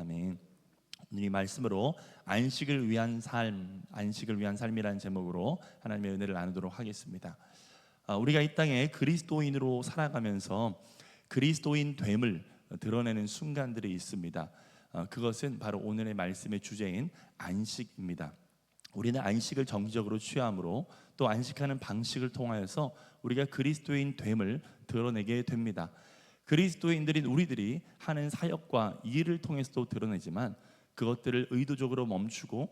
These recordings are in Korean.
아멘. 오늘 이 말씀으로 안식을 위한 삶이라는 제목으로 하나님의 은혜를 나누도록 하겠습니다. 우리가 이 땅에 그리스도인으로 살아가면서 그리스도인 됨을 드러내는 순간들이 있습니다. 그것은 바로 오늘의 말씀의 주제인 안식입니다. 우리는 안식을 정기적으로 취함으로 또 안식하는 방식을 통하여서 우리가 그리스도인 됨을 드러내게 됩니다. 그리스도인들인 우리들이 하는 사역과 일을 통해서도 드러내지만 그것들을 의도적으로 멈추고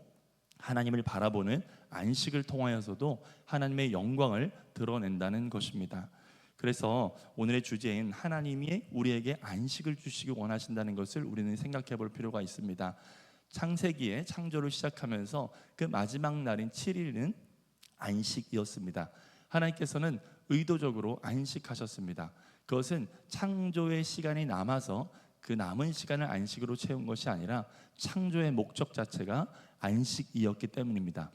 하나님을 바라보는 안식을 통하여서도 하나님의 영광을 드러낸다는 것입니다. 그래서 오늘의 주제인 하나님이 우리에게 안식을 주시기 원하신다는 것을 우리는 생각해 볼 필요가 있습니다. 창세기에 창조를 시작하면서 그 마지막 날인 7일은 안식이었습니다. 하나님께서는 의도적으로 안식하셨습니다. 그것은 창조의 시간이 남아서 그 남은 시간을 안식으로 채운 것이 아니라 창조의 목적 자체가 안식이었기 때문입니다.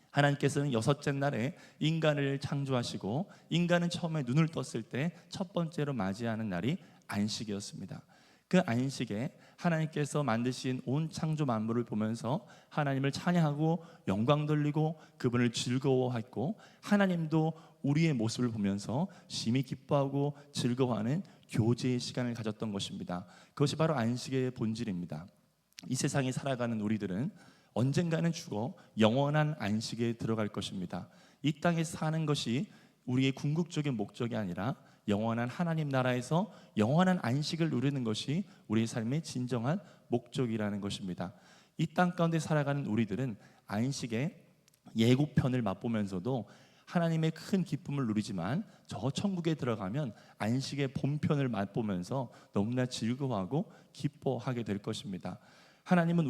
하나님께서는 여섯째 날에 인간을 창조하시고 인간은 처음에 눈을 떴을 때 첫 번째로 맞이하는 날이 안식이었습니다. 그 안식에 하나님께서 만드신 온 창조 만물을 보면서 하나님을 찬양하고 영광 돌리고 그분을 즐거워했고, 하나님도 우리의 모습을 보면서 심히 기뻐하고 즐거워하는 교제의 시간을 가졌던 것입니다. 그것이 바로 안식의 본질입니다. 이 세상에 살아가는 우리들은 언젠가는 죽어 영원한 안식에 들어갈 것입니다. 이 땅에 사는 것이 우리의 궁극적인 목적이 아니라 영원한 하나님 나라에서 영원한 안식을 누리는 것이 우리의 삶의 진정한 목적이라는 것입니다. 이 땅 가운데 살아가는 우리들은 안식의 예고편을 맛보면서도 하나님의 큰 기쁨을 누리지만 저 천국에 들어가면 안식의 본편을 맛보면서 너무나 즐거워하고 기뻐하게 될 것입니다. 하나님은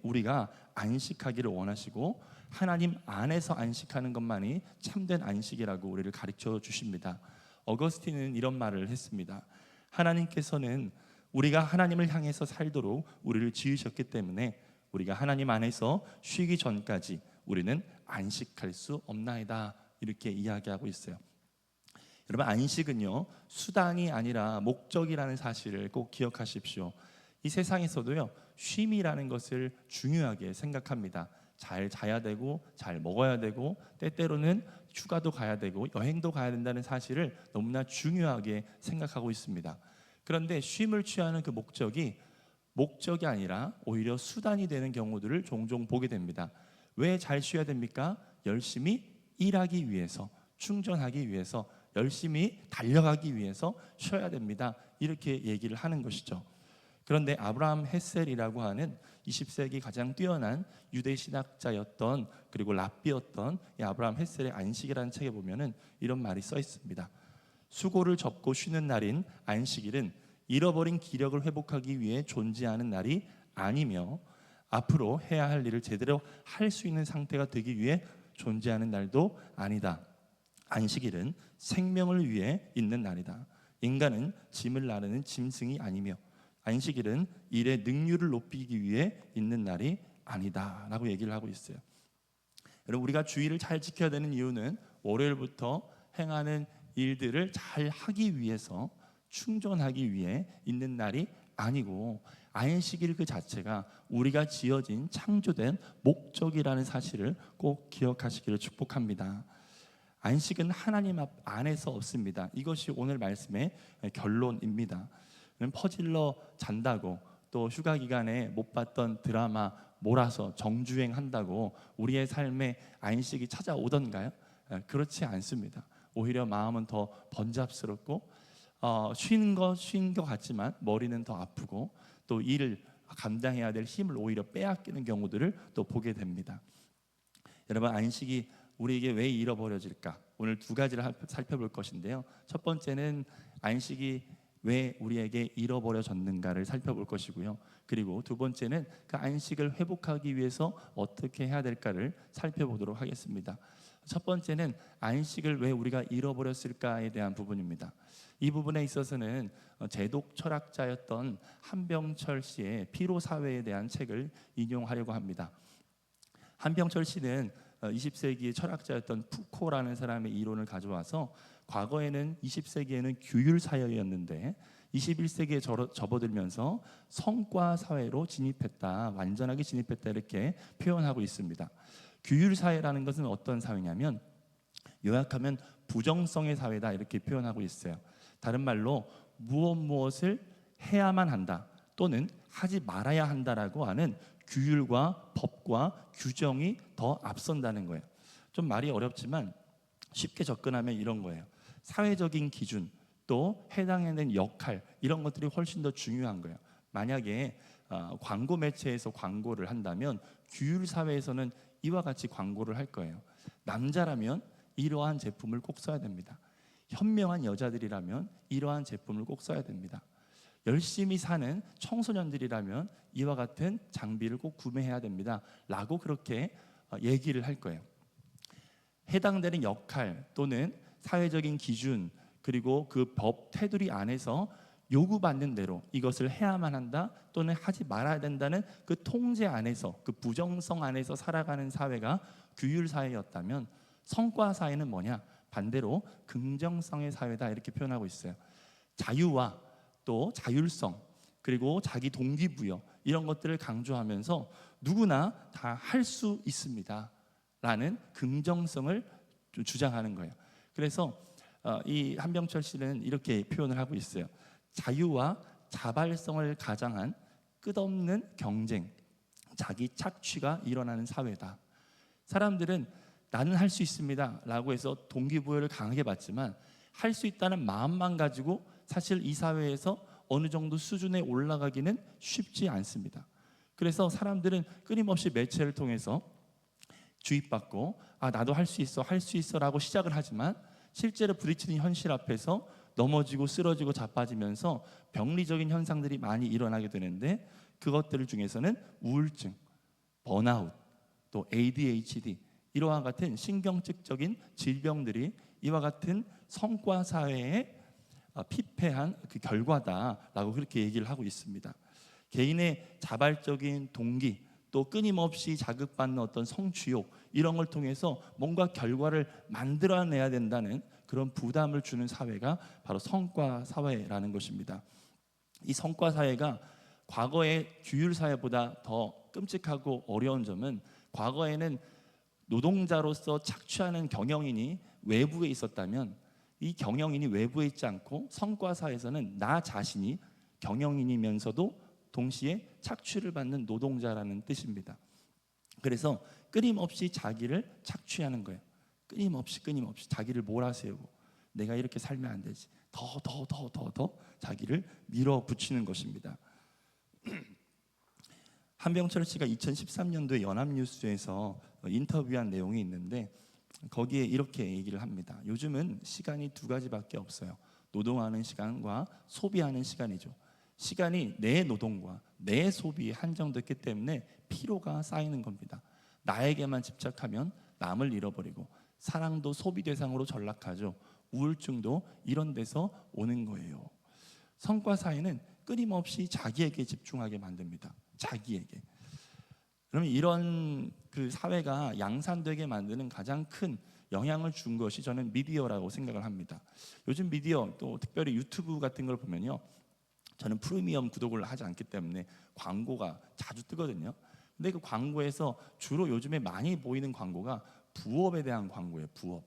우리가 안식하기를 원하시고 하나님 안에서 안식하는 것만이 참된 안식이라고 우리를 가르쳐 주십니다. 어거스틴은 이런 말을 했습니다. 하나님께서는 우리가 하나님을 향해서 살도록 우리를 지으셨기 때문에 우리가 하나님 안에서 쉬기 전까지 우리는 안식할 수 없나이다, 이렇게 이야기하고 있어요. 여러분, 안식은요 수단이 아니라 목적이라는 사실을 꼭 기억하십시오. 이 세상에서도요 쉼이라는 것을 중요하게 생각합니다. 잘 자야 되고 잘 먹어야 되고 때때로는 휴가도 가야 되고 여행도 가야 된다는 사실을 너무나 중요하게 생각하고 있습니다. 그런데 쉼을 취하는 그 목적이 아니라 오히려 수단이 되는 경우들을 종종 보게 됩니다. 왜 잘 쉬어야 됩니까? 열심히 일하기 위해서, 충전하기 위해서, 열심히 달려가기 위해서 쉬어야 됩니다, 이렇게 얘기를 하는 것이죠. 그런데 아브라함 햇셀이라고 하는 20세기 가장 뛰어난 유대 신학자였던, 그리고 랍비였던 이 아브라함 햇셀의 안식이라는 책에 보면은 이런 말이 써 있습니다. 수고를 접고 쉬는 날인 안식일은 잃어버린 기력을 회복하기 위해 존재하는 날이 아니며 앞으로 해야 할 일을 제대로 할 수 있는 상태가 되기 위해 존재하는 날도 아니다. 안식일은 생명을 위해 있는 날이다. 인간은 짐을 나르는 짐승이 아니며 안식일은 일의 능률을 높이기 위해 있는 날이 아니다, 라고 얘기를 하고 있어요. 여러분, 우리가 주일을 잘 지켜야 되는 이유는 월요일부터 행하는 일들을 잘 하기 위해서, 충전하기 위해 있는 날이 아니고 안식일 그 자체가 우리가 지어진 창조된 목적이라는 사실을 꼭 기억하시기를 축복합니다. 안식은 하나님 안에서 없습니다. 이것이 오늘 말씀의 결론입니다. 퍼질러 잔다고, 또 휴가 기간에 못 봤던 드라마 몰아서 정주행한다고 우리의 삶에 안식이 찾아오던가요? 그렇지 않습니다. 오히려 마음은 더 번잡스럽고 쉰 것 같지만 머리는 더 아프고 또 일을 감당해야 될 힘을 오히려 빼앗기는 경우들을 또 보게 됩니다. 여러분, 안식이 우리에게 왜 잃어버려질까? 오늘 두 가지를 살펴볼 것인데요. 첫 번째는 안식이 왜 우리에게 잃어버려졌는가를 살펴볼 것이고요. 그리고 두 번째는 그 안식을 회복하기 위해서 어떻게 해야 될까를 살펴보도록 하겠습니다. 첫 번째는 안식을 왜 우리가 잃어버렸을까에 대한 부분입니다. 이 부분에 있어서는 제독 철학자였던 한병철 씨의 피로사회에 대한 책을 인용하려고 합니다. 한병철 씨는 20세기의 철학자였던 푸코라는 사람의 이론을 가져와서 과거에는 20세기에는 규율사회였는데 21세기에 접어들면서 성과 사회로 진입했다, 완전하게 진입했다 이렇게 표현하고 있습니다. 규율 사회라는 것은 어떤 사회냐면 요약하면 부정성의 사회다 이렇게 표현하고 있어요. 다른 말로 무엇을 해야만 한다 또는 하지 말아야 한다라고 하는 규율과 법과 규정이 더 앞선다는 거예요. 좀 말이 어렵지만 쉽게 접근하면 이런 거예요. 사회적인 기준 또 해당해야 되는 역할 이런 것들이 훨씬 더 중요한 거예요. 만약에 광고 매체에서 광고를 한다면 규율 사회에서는 이와 같이 광고를 할 거예요. 남자라면 이러한 제품을 꼭 써야 됩니다. 현명한 여자들이라면 이러한 제품을 꼭 써야 됩니다. 열심히 사는 청소년들이라면 이와 같은 장비를 꼭 구매해야 됩니다 라고 그렇게 얘기를 할 거예요. 해당되는 역할 또는 사회적인 기준 그리고 그 법 테두리 안에서 요구받는 대로 이것을 해야만 한다 또는 하지 말아야 된다는 그 통제 안에서 그 부정성 안에서 살아가는 사회가 규율 사회였다면 성과 사회는 뭐냐? 반대로 긍정성의 사회다 이렇게 표현하고 있어요. 자유와 또 자율성 그리고 자기 동기부여 이런 것들을 강조하면서 누구나 다 할 수 있습니다 라는 긍정성을 주장하는 거예요. 그래서 이 한병철 씨는 이렇게 표현을 하고 있어요. 자유와 자발성을 가장한 끝없는 경쟁, 자기 착취가 일어나는 사회다. 사람들은 나는 할 수 있습니다 라고 해서 동기부여를 강하게 받지만 할 수 있다는 마음만 가지고 사실 이 사회에서 어느 정도 수준에 올라가기는 쉽지 않습니다. 그래서 사람들은 끊임없이 매체를 통해서 주입받고 나도 할 수 있어 할 수 있어 라고 시작을 하지만 실제로 부딪히는 현실 앞에서 넘어지고 쓰러지고 자빠지면서 병리적인 현상들이 많이 일어나게 되는데 그것들 중에서는 우울증, 번아웃, 또 ADHD 이러한 같은 신경증적인 질병들이 이와 같은 성과 사회에 피폐한 그 결과다라고 그렇게 얘기를 하고 있습니다. 개인의 자발적인 동기 또 끊임없이 자극받는 어떤 성취욕 이런 걸 통해서 뭔가 결과를 만들어내야 된다는 그런 부담을 주는 사회가 바로 성과 사회라는 것입니다. 이 성과 사회가 과거의 규율 사회보다 더 끔찍하고 어려운 점은 과거에는 노동자로서 착취하는 경영인이 외부에 있었다면 이 경영인이 외부에 있지 않고 성과 사회에서는 나 자신이 경영인이면서도 동시에 착취를 받는 노동자라는 뜻입니다. 그래서 끊임없이 자기를 착취하는 거예요. 끊임없이 자기를 몰아세우고 내가 이렇게 살면 안 되지. 더 자기를 밀어붙이는 것입니다. 한병철 씨가 2013년도에 연합뉴스에서 인터뷰한 내용이 있는데 거기에 이렇게 얘기를 합니다. 요즘은 시간이 두 가지밖에 없어요. 노동하는 시간과 소비하는 시간이죠. 시간이 내 노동과 내 소비에 한정됐기 때문에 피로가 쌓이는 겁니다. 나에게만 집착하면 남을 잃어버리고 사랑도 소비 대상으로 전락하죠. 우울증도 이런 데서 오는 거예요. 성과 사회는 끊임없이 자기에게 집중하게 만듭니다. 자기에게. 그러면 이런 그 사회가 양산되게 만드는 가장 큰 영향을 준 것이 저는 미디어라고 생각을 합니다. 요즘 미디어 또 특별히 유튜브 같은 걸 보면요, 저는 프리미엄 구독을 하지 않기 때문에 광고가 자주 뜨거든요. 근데 그 광고에서 주로 요즘에 많이 보이는 광고가 부업에 대한 광고예요. 부업.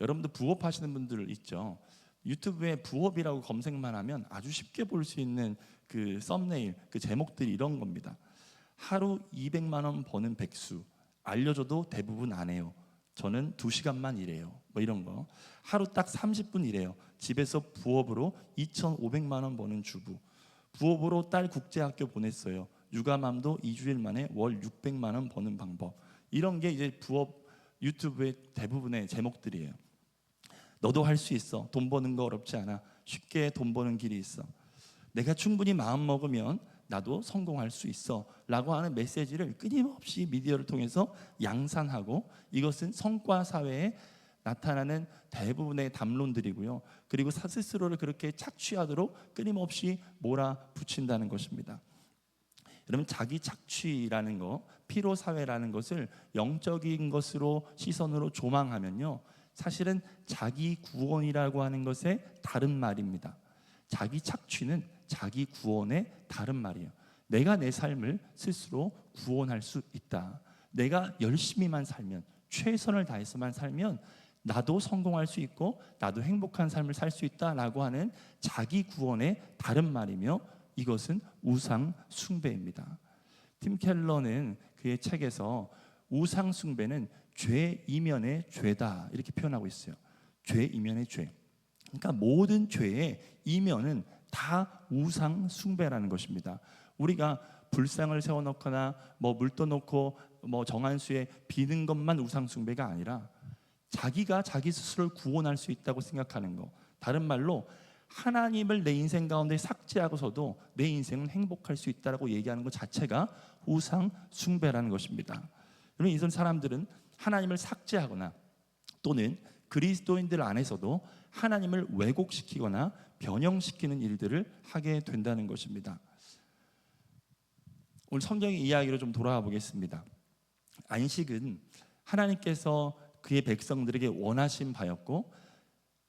여러분도 부업 하시는 분들 있죠. 유튜브에 부업이라고 검색만 하면 아주 쉽게 볼 수 있는 그 썸네일, 그 제목들이 이런 겁니다. 하루 200만 원 버는 백수, 알려줘도 대부분 안 해요. 저는 2시간만 일해요. 뭐 이런 거. 하루 딱 30분 일해요. 집에서 부업으로 2,500만 원 버는 주부. 부업으로 딸 국제학교 보냈어요. 육아맘도 2주일 만에 월 600만 원 버는 방법. 이런 게 이제 부업 유튜브의 대부분의 제목들이에요. 너도 할 수 있어. 돈 버는 거 어렵지 않아. 쉽게 돈 버는 길이 있어. 내가 충분히 마음 먹으면 나도 성공할 수 있어 라고 하는 메시지를 끊임없이 미디어를 통해서 양산하고, 이것은 성과 사회에 나타나는 대부분의 담론들이고요. 그리고 스스로를 그렇게 착취하도록 끊임없이 몰아붙인다는 것입니다. 여러분, 자기 착취라는 거, 피로 사회라는 것을 영적인 것으로 시선으로 조망하면요, 사실은 자기 구원이라고 하는 것의 다른 말입니다. 자기 착취는 자기 구원의 다른 말이에요. 내가 내 삶을 스스로 구원할 수 있다. 내가 열심히만 살면, 최선을 다해서만 살면 나도 성공할 수 있고 나도 행복한 삶을 살 수 있다라고 하는 자기 구원의 다른 말이며, 이것은 우상 숭배입니다. 팀 켈러는 그의 책에서 우상 숭배는 죄 이면의 죄다 이렇게 표현하고 있어요. 죄 이면의 죄. 그러니까 모든 죄의 이면은 다 우상 숭배라는 것입니다. 우리가 불상을 세워놓거나 물 떠놓고 정한수에 비는 것만 우상 숭배가 아니라 자기가 자기 스스로를 구원할 수 있다고 생각하는 것, 다른 말로 하나님을 내 인생 가운데 삭제하고서도 내 인생은 행복할 수 있다고 얘기하는 것 자체가 우상 숭배라는 것입니다. 그러면 이런 사람들은 하나님을 삭제하거나 또는 그리스도인들 안에서도 하나님을 왜곡시키거나 변형시키는 일들을 하게 된다는 것입니다. 오늘 성경의 이야기로 좀 돌아가 보겠습니다. 안식은 하나님께서 그의 백성들에게 원하신 바였고,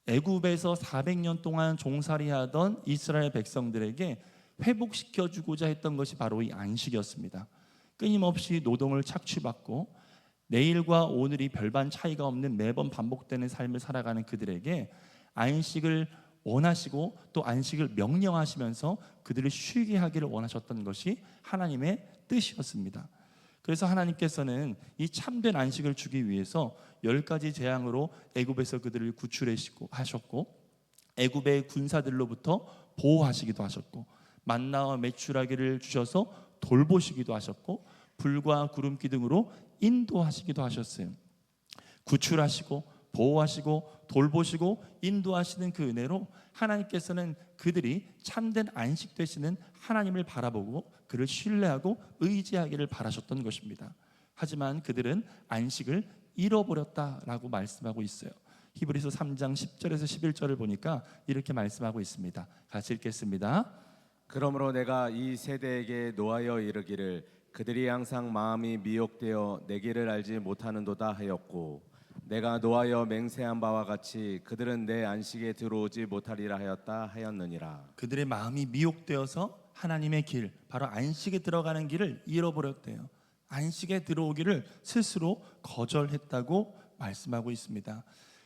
애굽에서 400년 동안 종살이하던 이스라엘 백성들에게 회복시켜 주고자 했던 것이 바로 이 안식이었습니다. 끊임없이 노동을 착취받고 내일과 오늘이 별반 차이가 없는 매번 반복되는 삶을 살아가는 그들에게 안식을 원하시고 또 안식을 명령하시면서 그들을 쉬게 하기를 원하셨던 것이 하나님의 뜻이었습니다. 그래서 하나님께서는 이 참된 안식을 주기 위해서 10가지 재앙으로 애굽에서 그들을 구출하셨고, 애굽의 군사들로부터 보호하시기도 하셨고, 만나와 메추라기를 주셔서 돌보시기도 하셨고, 불과 구름 기둥으로 인도하시기도 하셨어요. 구출하시고 보호하시고 돌보시고 인도하시는 그 은혜로 하나님께서는 그들이 참된 안식 되시는 하나님을 바라보고 그를 신뢰하고 의지하기를 바라셨던 것입니다. 하지만 그들은 안식을 잃어버렸다라고 말씀하고 있어요. 히브리서 3장 10절에서 11절을 보니까 이렇게 말씀하고 있습니다. 같이 읽겠습니다. 그러므로 내가 이 세대에게 노하여 이르기를 그들이 항상 마음이 미혹되어 내 길을 알지 못하는도다 하였고, 내가 노하여 맹세한 바와 같이 그들은 내 안식에 들어오지 못하리라 하였느니라. 그들의 마음이 미혹되어서 하나님의 길, 바로 안식에 들어가는 길을 잃어버렸대요. 안식에 들어오기를 스스로 거절했다고 말씀하고 있습니다.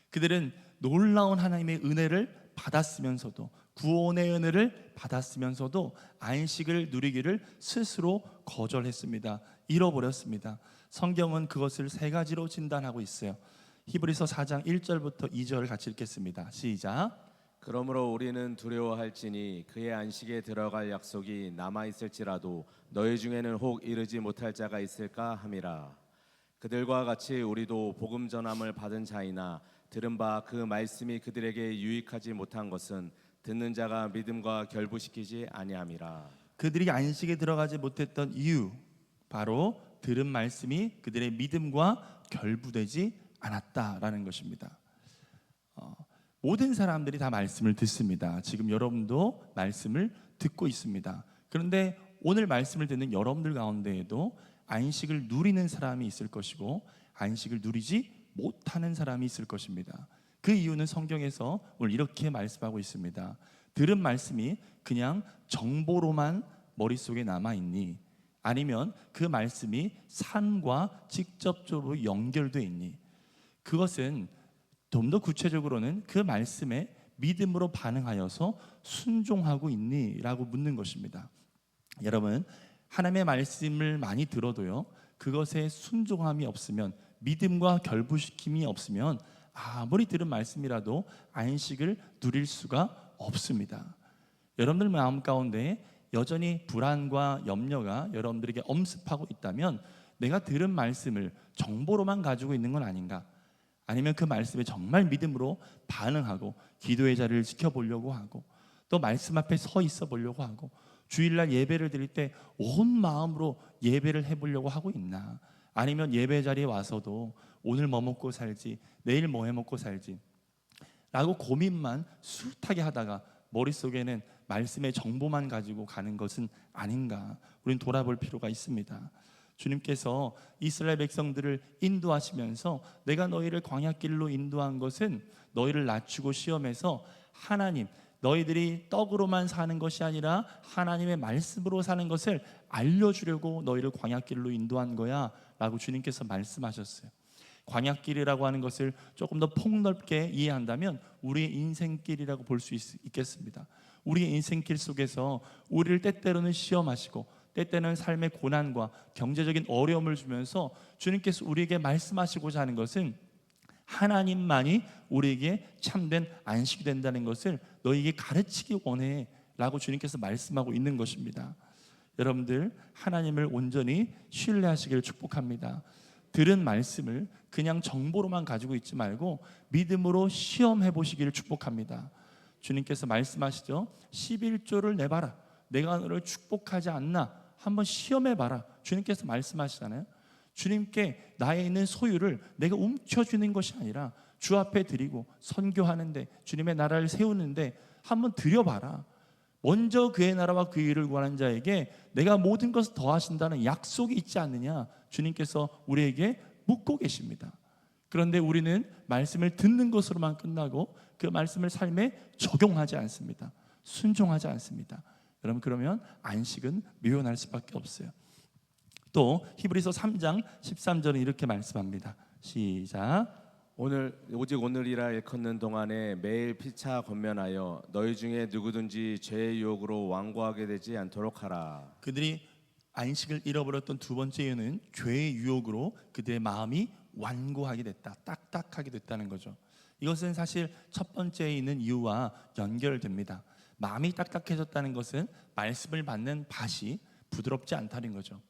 그들은 놀라운 하나님의 은혜를 받았으면서도, 구원의 은혜를 받았으면서도 안식을 누리기를 스스로 거절했습니다. 잃어버렸습니다. 성경은 그것을 3가지로 진단하고 있어요. 히브리서 4장 1절부터 2절 같이 읽겠습니다. 시작. 그러므로 우리는 두려워할지니 그의 안식에 들어갈 약속이 남아있을지라도 너희 중에는 혹 이르지 못할 자가 있을까 함이라. 그들과 같이 우리도 복음 전함을 받은 자이나 들은 바 그 말씀이 그들에게 유익하지 못한 것은 듣는 자가 믿음과 결부시키지 아니함이라. 그들이 안식에 들어가지 못했던 이유, 바로 들은 말씀이 그들의 믿음과 결부되지 않았다라는 것입니다. 모든 사람들이 다 말씀을 듣습니다. 지금 여러분도 말씀을 듣고 있습니다. 그런데 오늘 말씀을 듣는 여러분들 가운데에도 안식을 누리는 사람이 있을 것이고 안식을 누리지 못하는 사람이 있을 것입니다. 그 이유는 성경에서 오늘 이렇게 말씀하고 있습니다. 들은 말씀이 그냥 정보로만 머릿속에 남아있니? 아니면 그 말씀이 삶과 직접적으로 연결되어 있니? 그것은 좀 더 구체적으로는 그 말씀에 믿음으로 반응하여서 순종하고 있니? 라고 묻는 것입니다. 여러분, 하나님의 말씀을 많이 들어도요, 그것에 순종함이 없으면, 믿음과 결부시킴이 없으면 아무리 들은 말씀이라도 안식을 누릴 수가 없습니다. 여러분들 마음 가운데 여전히 불안과 염려가 여러분들에게 엄습하고 있다면 내가 들은 말씀을 정보로만 가지고 있는 건 아닌가? 아니면 그 말씀에 정말 믿음으로 반응하고 기도의 자리를 지켜보려고 하고 또 말씀 앞에 서 있어 보려고 하고 주일날 예배를 드릴 때 온 마음으로 예배를 해보려고 하고 있나? 아니면 예배 자리에 와서도 오늘 뭐 먹고 살지, 내일 뭐 해먹고 살지 라고 고민만 숱하게 하다가 머릿속에는 말씀의 정보만 가지고 가는 것은 아닌가? 우리는 돌아볼 필요가 있습니다. 주님께서 이스라엘 백성들을 인도하시면서 내가 너희를 광야길로 인도한 것은 너희를 낮추고 시험해서 하나님, 너희들이 떡으로만 사는 것이 아니라 하나님의 말씀으로 사는 것을 알려주려고 너희를 광야길로 인도한 거야 라고 주님께서 말씀하셨어요. 광야길이라고 하는 것을 조금 더 폭넓게 이해한다면 우리의 인생길이라고 볼 수 있겠습니다. 우리의 인생길 속에서 우리를 때때로는 시험하시고 때때는 삶의 고난과 경제적인 어려움을 주면서 주님께서 우리에게 말씀하시고자 하는 것은 하나님만이 우리에게 참된 안식이 된다는 것을 너희에게 가르치기 원해 라고 주님께서 말씀하고 있는 것입니다. 여러분들 하나님을 온전히 신뢰하시기를 축복합니다. 들은 말씀을 그냥 정보로만 가지고 있지 말고 믿음으로 시험해 보시기를 축복합니다. 주님께서 말씀하시죠. 11조를 내봐라. 내가 너를 축복하지 않나 한번 시험해 봐라. 주님께서 말씀하시잖아요. 주님께 나에 있는 소유를 내가 움켜쥐는 것이 아니라 주 앞에 드리고 선교하는데 주님의 나라를 세우는데 한번 드려봐라. 먼저 그의 나라와 그 일을 구하는 자에게 내가 모든 것을 더하신다는 약속이 있지 않느냐 주님께서 우리에게 묻고 계십니다. 그런데 우리는 말씀을 듣는 것으로만 끝나고 그 말씀을 삶에 적용하지 않습니다. 순종하지 않습니다. 여러분 그러면 안식은 묘연할 수밖에 없어요. 또 히브리서 3장 13절은 이렇게 말씀합니다. 시작. 오직 오늘이라 일컫는 동안에 매일 피차 권면하여 너희 중에 누구든지 죄의 유혹으로 완고하게 되지 않도록 하라. 그들이 안식을 잃어버렸던 두 번째 이유는 죄의 유혹으로 그들의 마음이 완고하게 됐다, 딱딱하게 됐다는 거죠. 이것은 사실 첫 번째에 있는 이유와 연결됩니다. 마음이 딱딱해졌다는 것은 말씀을 받는 밭이 부드럽지 않다는 거죠.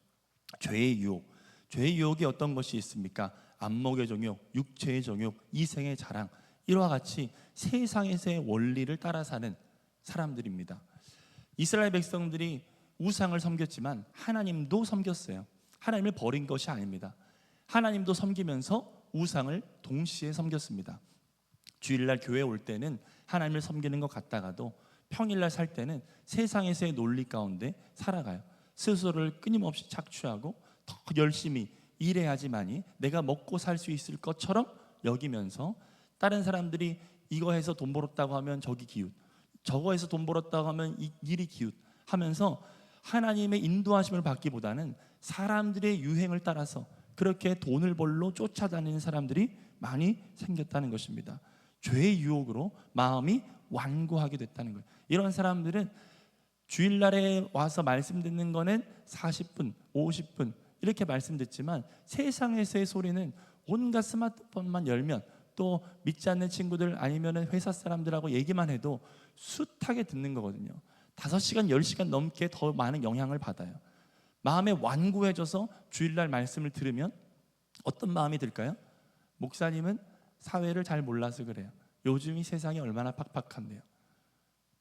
죄의 유혹, 죄의 유혹이 어떤 것이 있습니까? 안목의 정욕, 육체의 정욕, 이생의 자랑, 이와 같이 세상에서의 원리를 따라 사는 사람들입니다. 이스라엘 백성들이 우상을 섬겼지만 하나님도 섬겼어요. 하나님을 버린 것이 아닙니다. 하나님도 섬기면서 우상을 동시에 섬겼습니다. 주일날 교회 올 때는 하나님을 섬기는 것 같다가도 평일날 살 때는 세상에서의 논리 가운데 살아가요. 스스로를 끊임없이 착취하고 더 열심히 일해야지만이 내가 먹고 살 수 있을 것처럼 여기면서 다른 사람들이 이거 해서 돈 벌었다고 하면 저기 기웃, 저거 해서 돈 벌었다고 하면 이리 기웃 하면서 하나님의 인도하심을 받기보다는 사람들의 유행을 따라서 그렇게 돈을 벌러 쫓아다니는 사람들이 많이 생겼다는 것입니다. 죄의 유혹으로 마음이 완고하게 됐다는 거예요. 이런 사람들은 주일날에 와서 말씀 듣는 거는 40분, 50분 이렇게 말씀 듣지만 세상에서의 소리는 온갖 스마트폰만 열면 또 믿지 않는 친구들 아니면 회사 사람들하고 얘기만 해도 숱하게 듣는 거거든요. 5시간, 10시간 넘게 더 많은 영향을 받아요. 마음에 완고해져서 주일날 말씀을 들으면 어떤 마음이 들까요? 목사님은 사회를 잘 몰라서 그래요. 요즘 이 세상이 얼마나 팍팍한데요.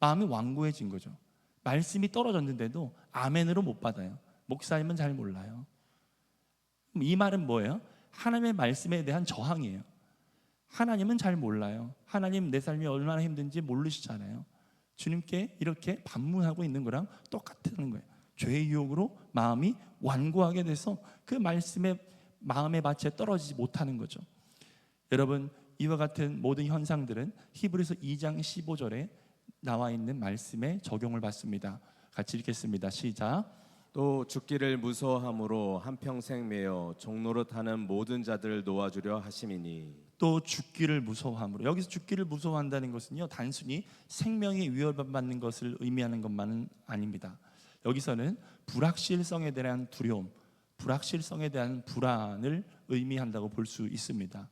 마음이 완고해진 거죠. 말씀이 떨어졌는데도 아멘으로 못 받아요. 목사님은 잘 몰라요. 이 말은 뭐예요? 하나님의 말씀에 대한 저항이에요. 하나님은 잘 몰라요. 하나님 내 삶이 얼마나 힘든지 모르시잖아요. 주님께 이렇게 반문하고 있는 거랑 똑같은 거예요. 죄의 유혹으로 마음이 완고하게 돼서 그 말씀에 마음의 밭에 떨어지지 못하는 거죠. 여러분 이와 같은 모든 현상들은 히브리서 2장 15절에 나와 있는 말씀에 적용을 받습니다. 같이 읽겠습니다. 시작. 또 죽기를 무서워함으로 한평생 매여 종노릇하는 모든 자들을 놓아주려 하심이니. 또 죽기를 무서워함으로, 여기서 죽기를 무서워한다는 것은요 단순히 생명이 위협받는 것을 의미하는 것만은 아닙니다. 여기서는 불확실성에 대한 두려움, 불확실성에 대한 불안을 의미한다고 볼 수 있습니다.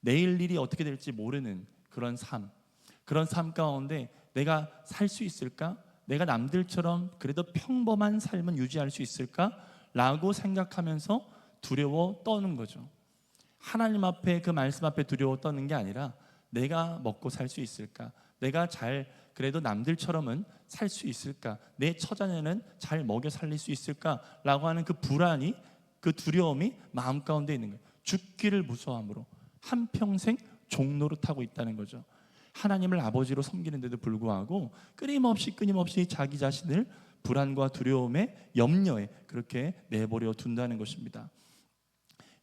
내일 일이 어떻게 될지 모르는 그런 삶 가운데 내가 살 수 있을까? 내가 남들처럼 그래도 평범한 삶은 유지할 수 있을까? 라고 생각하면서 두려워 떠는 거죠. 하나님 앞에 그 말씀 앞에 두려워 떠는 게 아니라 내가 먹고 살 수 있을까? 내가 잘 그래도 남들처럼은 살 수 있을까? 내 처자녀는 잘 먹여 살릴 수 있을까? 라고 하는 그 불안이, 그 두려움이 마음 가운데 있는 거예요. 죽기를 무서워함으로 한평생 종노릇하고 있다는 거죠. 하나님을 아버지로 섬기는데도 불구하고 끊임없이 자기 자신을 불안과 두려움에, 염려에 그렇게 내버려 둔다는 것입니다.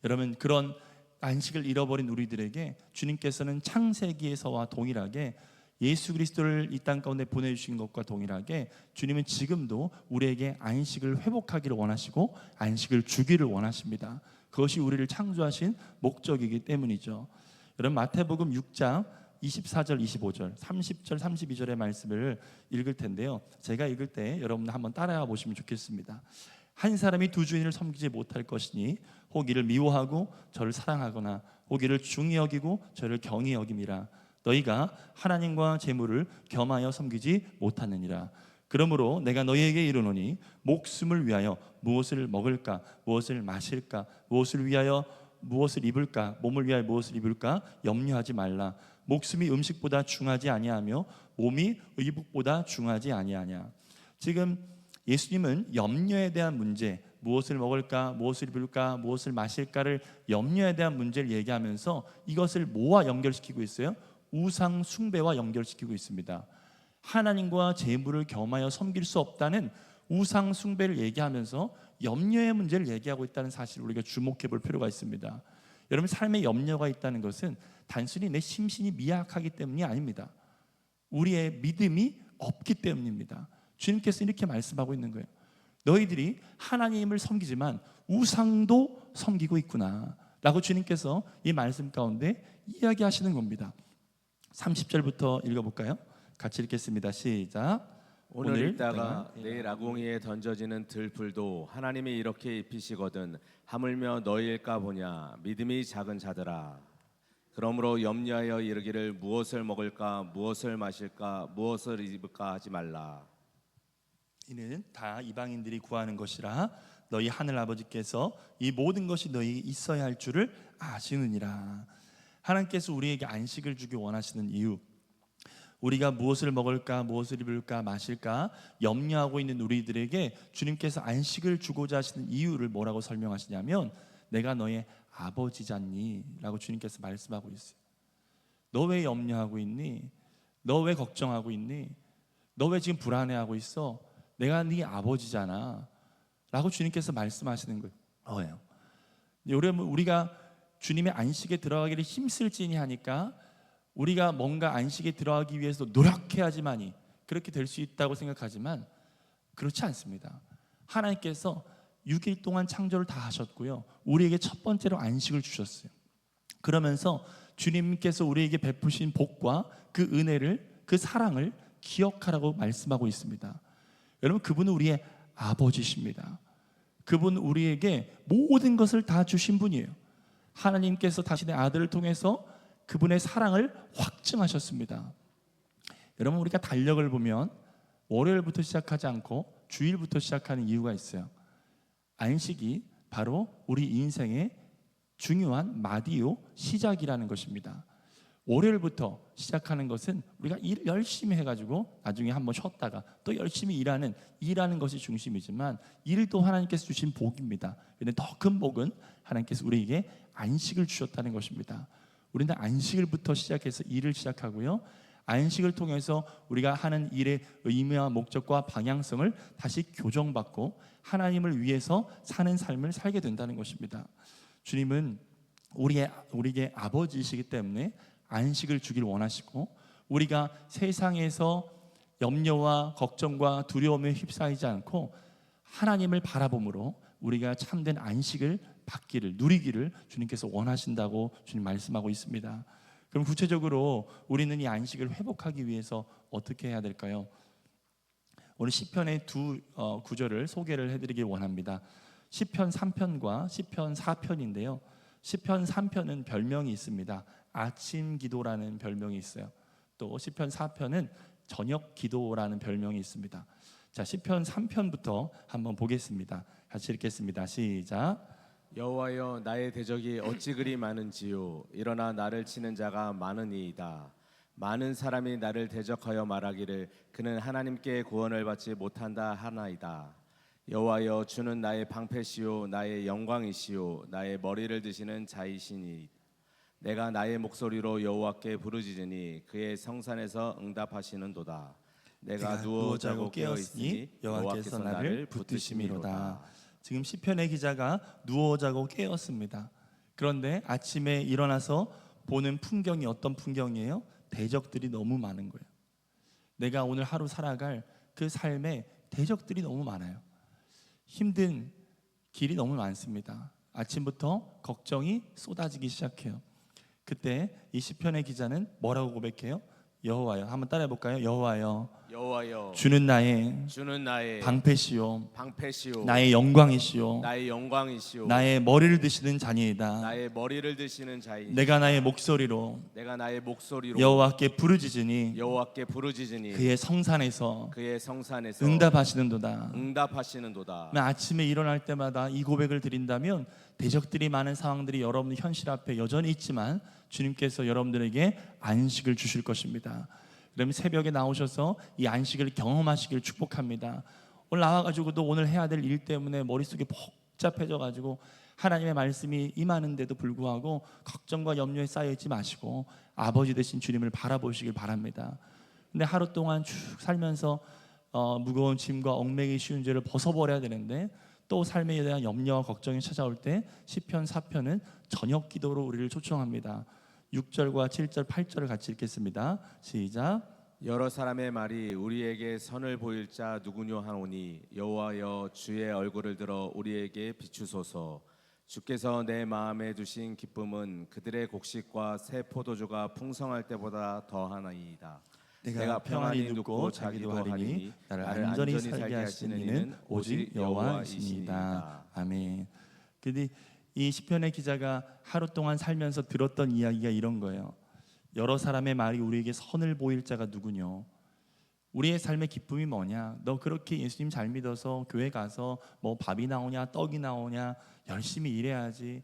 여러분 그런 안식을 잃어버린 우리들에게 주님께서는 창세기에서와 동일하게 예수 그리스도를 이 땅 가운데 보내주신 것과 동일하게 주님은 지금도 우리에게 안식을 회복하기를 원하시고 안식을 주기를 원하십니다. 그것이 우리를 창조하신 목적이기 때문이죠. 여러분 마태복음 6장 24절, 25절, 30절, 32절의 말씀을 읽을 텐데요. 제가 읽을 때 여러분 한번 따라해 보시면 좋겠습니다. 한 사람이 두 주인을 섬기지 못할 것이니 혹 이를 미워하고 저를 사랑하거나 혹 이를 중히 여기고 저를 경히 여김이라. 너희가 하나님과 재물을 겸하여 섬기지 못하느니라. 그러므로 내가 너희에게 이르노니 목숨을 위하여 무엇을 먹을까, 무엇을 마실까, 무엇을 위하여 무엇을 입을까, 몸을 위하여 무엇을 입을까 염려하지 말라. 목숨이 음식보다 중하지 아니하며 몸이 의복보다 중하지 아니하냐. 지금 예수님은 염려에 대한 문제, 무엇을 먹을까, 무엇을 입을까, 무엇을 마실까를 염려에 대한 문제를 얘기하면서 이것을 뭐와 연결시키고 있어요? 우상 숭배와 연결시키고 있습니다. 하나님과 재물을 겸하여 섬길 수 없다는 우상 숭배를 얘기하면서 염려의 문제를 얘기하고 있다는 사실을 우리가 주목해 볼 필요가 있습니다. 여러분 삶에 염려가 있다는 것은 단순히 내 심신이 미약하기 때문이 아닙니다. 우리의 믿음이 없기 때문입니다. 주님께서 이렇게 말씀하고 있는 거예요. 너희들이 하나님을 섬기지만 우상도 섬기고 있구나 라고 주님께서 이 말씀 가운데 이야기하시는 겁니다. 30절부터 읽어볼까요? 같이 읽겠습니다. 시작. 오늘 읽다가 내일 아궁이에 던져지는 들풀도 하나님이 이렇게 입히시거든 하물며 너희일까 보냐. 믿음이 작은 자들아. 그러므로 염려하여 이르기를 무엇을 먹을까, 무엇을 마실까, 무엇을 입을까 하지 말라. 이는 다 이방인들이 구하는 것이라 너희 하늘 아버지께서 이 모든 것이 너희 있어야 할 줄을 아시느니라. 하나님께서 우리에게 안식을 주기 원하시는 이유, 우리가 무엇을 먹을까, 무엇을 입을까, 마실까 염려하고 있는 우리들에게 주님께서 안식을 주고자 하시는 이유를 뭐라고 설명하시냐면 내가 너의 아버지잖니 라고 주님께서 말씀하고 있어요. 너 왜 염려하고 있니? 너 왜 걱정하고 있니? 너 왜 지금 불안해하고 있어? 내가 네 아버지잖아 라고 주님께서 말씀하시는 거예요. 여러분 우리가 주님의 안식에 들어가기를 힘쓸지니 하니까 우리가 뭔가 안식에 들어가기 위해서 노력해야지만이 그렇게 될 수 있다고 생각하지만 그렇지 않습니다. 하나님께서 6일 동안 창조를 다 하셨고요, 우리에게 첫 번째로 안식을 주셨어요. 그러면서 주님께서 우리에게 베푸신 복과 그 은혜를, 그 사랑을 기억하라고 말씀하고 있습니다. 여러분 그분은 우리의 아버지십니다. 그분은 우리에게 모든 것을 다 주신 분이에요. 하나님께서 당신의 아들을 통해서 그분의 사랑을 확증하셨습니다. 여러분 우리가 달력을 보면 월요일부터 시작하지 않고 주일부터 시작하는 이유가 있어요. 안식이 바로 우리 인생의 중요한 마디오 시작이라는 것입니다. 월요일부터 시작하는 것은 우리가 일 열심히 해가지고 나중에 한번 쉬었다가 또 열심히 일하는 것이 중심이지만 일도 하나님께서 주신 복입니다. 그런데 더 큰 복은 하나님께서 우리에게 안식을 주셨다는 것입니다. 우리는 안식일부터 시작해서 일을 시작하고요, 안식을 통해서 우리가 하는 일의 의미와 목적과 방향성을 다시 교정받고 하나님을 위해서 사는 삶을 살게 된다는 것입니다. 주님은 우리에게 아버지이시기 때문에 안식을 주길 원하시고, 우리가 세상에서 염려와 걱정과 두려움에 휩싸이지 않고 하나님을 바라봄으로 우리가 참된 안식을 받기를, 누리기를 주님께서 원하신다고 주님 말씀하고 있습니다. 그럼 구체적으로 우리는 이 안식을 회복하기 위해서 어떻게 해야 될까요? 오늘 시편의 두 구절을 소개를 해드리길 원합니다. 시편 3편과 시편 4편인데요. 시편 3편은 별명이 있습니다. 아침 기도라는 별명이 있어요. 또 시편 4편은 저녁 기도라는 별명이 있습니다. 자, 시편 3편부터 한번 보겠습니다. 같이 읽겠습니다. 시작. 여호와여 나의 대적이 어찌 그리 많은지요. 일어나 나를 치는 자가 많으니이다. 많은 사람이 나를 대적하여 말하기를 그는 하나님께 구원을 받지 못한다 하나이다. 여호와여 주는 나의 방패시요 나의 영광이시요 나의 머리를 드시는 자이시니 내가 나의 목소리로 여호와께 부르짖으니 그의 성산에서 응답하시는도다. 내가 누워 자고 깨어 있으니 여호와께서 나를 붙드심이로다. 지금 시편의 기자가 누워 자고 깨었습니다. 그런데 아침에 일어나서 보는 풍경이 어떤 풍경이에요? 대적들이 너무 많은 거예요. 내가 오늘 하루 살아갈 그 삶에 대적들이 너무 많아요. 힘든 길이 너무 많습니다. 아침부터 걱정이 쏟아지기 시작해요. 그때 이 시편의 기자는 뭐라고 고백해요? 여호와여, 한번 따라해 볼까요? 여호와여, 여호와여, 주는 나의 주는 나의 방패시오, 방패시오, 나의 영광이시오, 나의 영광이시오, 나의 머리를 드시는 자니이다. 나의 머리를 드시는 자이, 내가 나의 목소리로 내가 나의 목소리로 여호와께 부르짖으니 여호와께 부르짖으니 그의 성산에서 그의 성산에서 응답하시는도다. 응답하시는도다. 아침에 일어날 때마다 이 고백을 드린다면 대적들이 많은 상황들이 여러분 현실 앞에 여전히 있지만 주님께서 여러분들에게 안식을 주실 것입니다. 그러면 새벽에 나오셔서 이 안식을 경험하시길 축복합니다. 오늘 나와가지고도 오늘 해야 될 일 때문에 머릿속이 복잡해져가지고 하나님의 말씀이 임하는데도 불구하고 걱정과 염려에 쌓여있지 마시고 아버지 되신 주님을 바라보시길 바랍니다. 근데 하루 동안 쭉 살면서 무거운 짐과 얽매기 쉬운 죄를 벗어버려야 되는데 또 삶에 대한 염려와 걱정이 찾아올 때 시편 4편은 저녁 기도로 우리를 초청합니다. 6절과 7절, 8절을 같이 읽겠습니다. 시작. 여러 사람의 말이 우리에게 선을 보일 자 누구뇨 하오니 여호와여 주의 얼굴을 들어 우리에게 비추소서. 주께서 내 마음에 두신 기쁨은 그들의 곡식과 새 포도주가 풍성할 때보다 더하나이다. 내가 평안히 눕고 자기도 하리니 나를 안전히 살게 하시는 이는 오직 여호와이시니이다. 아멘. 근데 이 시편의 기자가 하루 동안 살면서 들었던 이야기가 이런 거예요. 여러 사람의 말이 우리에게 선을 보일 자가 누구뇨? 우리의 삶의 기쁨이 뭐냐? 너 그렇게 예수님 잘 믿어서 교회 가서 뭐 밥이 나오냐 떡이 나오냐 열심히 일해야지.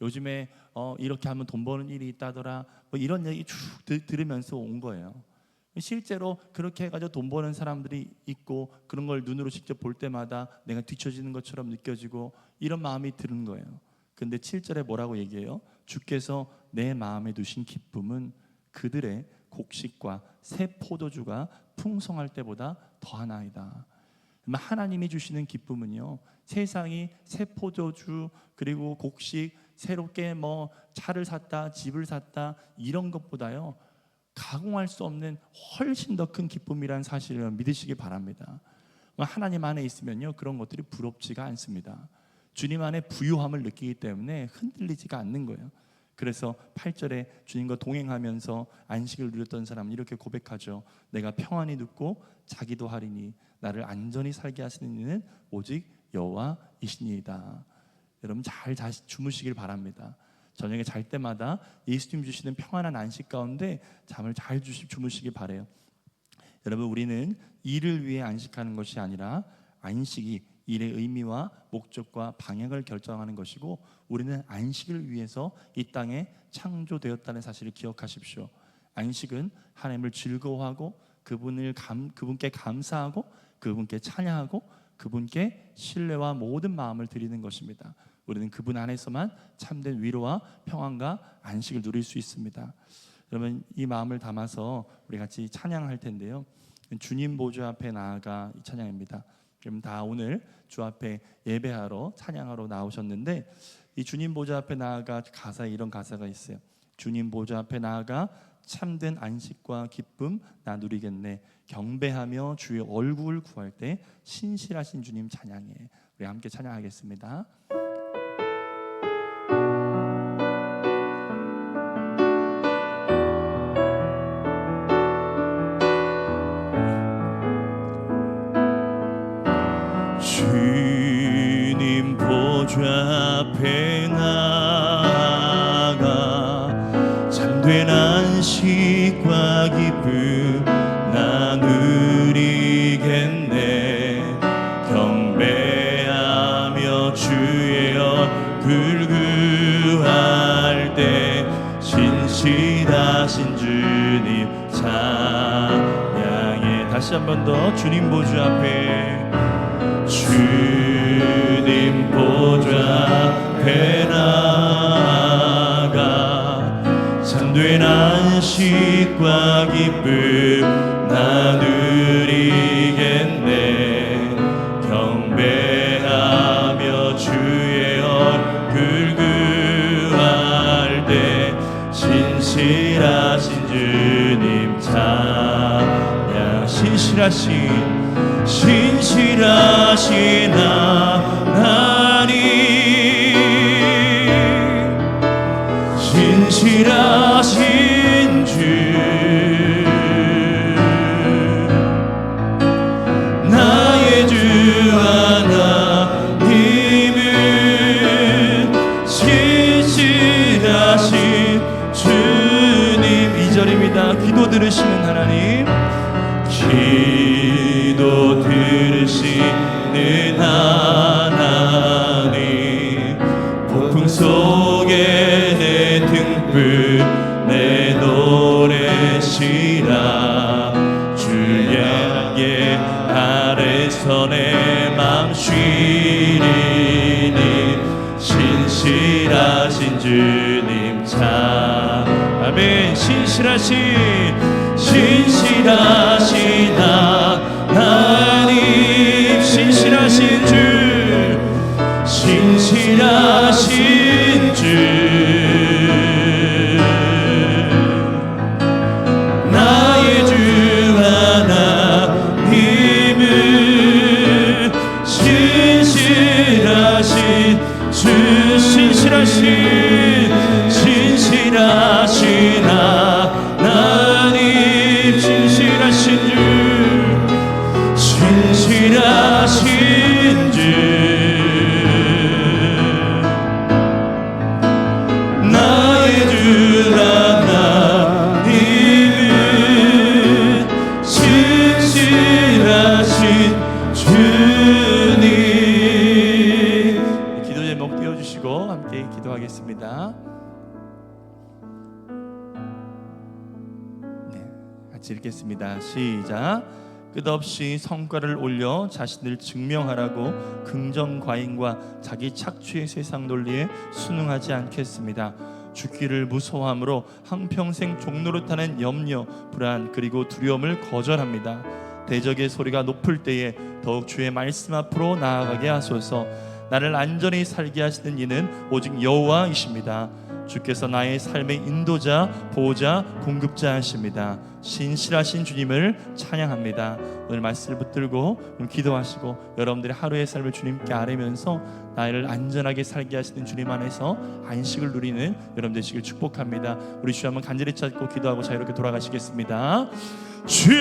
요즘에 이렇게 하면 돈 버는 일이 있다더라. 뭐 이런 얘기 쭉 들으면서 온 거예요. 실제로 그렇게 해가지고 돈 버는 사람들이 있고 그런 걸 눈으로 직접 볼 때마다 내가 뒤처지는 것처럼 느껴지고 이런 마음이 드는 거예요. 근데 7절에 뭐라고 얘기해요? 주께서 내 마음에 두신 기쁨은 그들의 곡식과 새 포도주가 풍성할 때보다 더하나이다. 하나님이 주시는 기쁨은요, 세상이 새 포도주 그리고 곡식 새롭게 뭐 차를 샀다 집을 샀다 이런 것보다요 가공할 수 없는 훨씬 더 큰 기쁨이라는 사실을 믿으시기 바랍니다. 하나님 안에 있으면요 그런 것들이 부럽지가 않습니다. 주님 안에 부유함을 느끼기 때문에 흔들리지가 않는 거예요. 그래서 8절에 주님과 동행하면서 안식을 누렸던 사람은 이렇게 고백하죠. 내가 평안히 눕고 자기도 하리니 나를 안전히 살게 하시는 이는 오직 여호와이시니이다. 여러분 잘 주무시길 바랍니다. 저녁에 잘 때마다 예수님 주시는 평안한 안식 가운데 잠을 잘 주무시기 바래요. 여러분 우리는 일을 위해 안식하는 것이 아니라 안식이 일의 의미와 목적과 방향을 결정하는 것이고 우리는 안식을 위해서 이 땅에 창조되었다는 사실을 기억하십시오. 안식은 하나님을 즐거워하고 그분께 감사하고 그분께 찬양하고 그분께 신뢰와 모든 마음을 드리는 것입니다. 우리는 그분 안에서만 참된 위로와 평안과 안식을 누릴 수 있습니다. 여러분 이 마음을 담아서 우리 같이 찬양할 텐데요. 주님 보좌 앞에 나아가 이 찬양입니다. 그럼 다 오늘 주 앞에 예배하러 찬양하러 나오셨는데 이 주님 보좌 앞에 나아가 가사에 이런 가사가 있어요. 주님 보좌 앞에 나아가 참된 안식과 기쁨 나 누리겠네. 경배하며 주의 얼굴 구할 때 신실하신 주님 찬양해. 우리 함께 찬양하겠습니다. 주님 보좌 앞에 나아가 참된 안식과 기쁨 나 누리겠네. 경배하며 주의 얼굴 구할 때 신실하신 주님 찬양해. 다시 한 번 더 주님 보좌 앞에 주님 보좌 앞에 나아가 참된 안식과 기쁨 나 누리겠네. 경배하며 주의 얼굴 구할 때 신실하신 주님 신실하신 하나님, 신실하신 주, 나의 주 하나님은 신실하신 주님. 2절입니다. 기도 들으시는 하나님, 기도 들으시는 하나님, 폭풍 속에 내 등불 내 노래시라. 주의 예 아래서 내 맘 쉬리니 신실하신 주님 참. 아멘. 신실하신 하나님, 신실하신 주, 신실하신 주, 나의 주 하나님은 신실하신 주, 신실하신 하나님, 신실하신 주, 신실하신 주, 나의 주 하나님은 신실하신 주님. 기도 제목 띄워주시고 함께 기도하겠습니다. 같이 읽겠습니다. 시작. 끝없이 성과를 올려 자신을 증명하라고 긍정 과잉과 자기 착취의 세상 논리에 순응하지 않겠습니다. 죽기를 무서워함으로 한평생 종노릇하는 염려, 불안 그리고 두려움을 거절합니다. 대적의 소리가 높을 때에 더욱 주의 말씀 앞으로 나아가게 하소서. 나를 안전히 살게 하시는 이는 오직 여호와이십니다. 주께서 나의 삶의 인도자, 보호자, 공급자 하십니다. 신실하신 주님을 찬양합니다. 오늘 말씀을 붙들고 오늘 기도하시고 여러분들의 하루의 삶을 주님께 아뢰면서 나를 안전하게 살게 하시는 주님 안에서 안식을 누리는 여러분 되시길 축복합니다. 우리 주 한번 간절히 찾고 기도하고 자유롭게 돌아가시겠습니다. 주